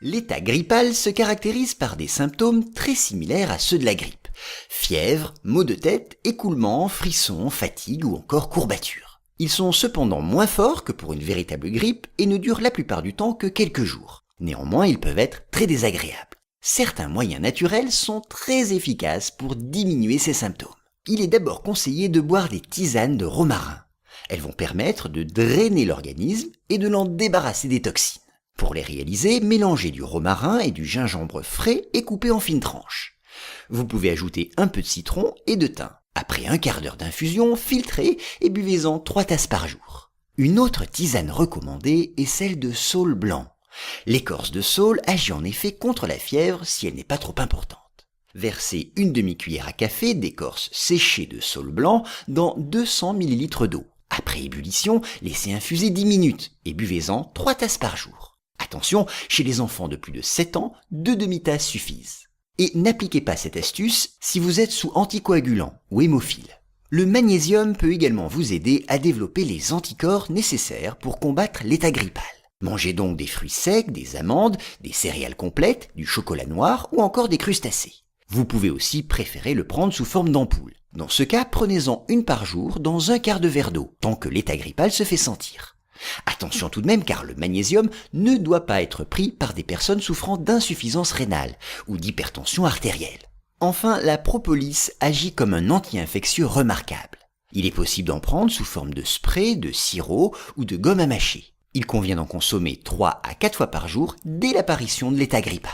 L'état grippal se caractérise par des symptômes très similaires à ceux de la grippe. Fièvre, maux de tête, écoulements, frissons, fatigue ou encore courbatures. Ils sont cependant moins forts que pour une véritable grippe et ne durent la plupart du temps que quelques jours. Néanmoins, ils peuvent être très désagréables. Certains moyens naturels sont très efficaces pour diminuer ces symptômes. Il est d'abord conseillé de boire des tisanes de romarin. Elles vont permettre de drainer l'organisme et de l'en débarrasser des toxines. Pour les réaliser, mélangez du romarin et du gingembre frais et coupé en fines tranches. Vous pouvez ajouter un peu de citron et de thym. Après un quart d'heure d'infusion, filtrez et buvez-en 3 tasses par jour. Une autre tisane recommandée est celle de saule blanc. L'écorce de saule agit en effet contre la fièvre si elle n'est pas trop importante. Versez une demi-cuillère à café d'écorce séchée de saule blanc dans 200 ml d'eau. Après ébullition, laissez infuser 10 minutes et buvez-en 3 tasses par jour. Attention, chez les enfants de plus de 7 ans, 2 demi-tasses suffisent. Et n'appliquez pas cette astuce si vous êtes sous anticoagulant ou hémophile. Le magnésium peut également vous aider à développer les anticorps nécessaires pour combattre l'état grippal. Mangez donc des fruits secs, des amandes, des céréales complètes, du chocolat noir ou encore des crustacés. Vous pouvez aussi préférer le prendre sous forme d'ampoule. Dans ce cas, prenez-en une par jour dans un quart de verre d'eau, tant que l'état grippal se fait sentir. Attention tout de même car le magnésium ne doit pas être pris par des personnes souffrant d'insuffisance rénale ou d'hypertension artérielle. Enfin, la propolis agit comme un anti-infectieux remarquable. Il est possible d'en prendre sous forme de spray, de sirop ou de gomme à mâcher. Il convient d'en consommer 3 à 4 fois par jour dès l'apparition de l'état grippal.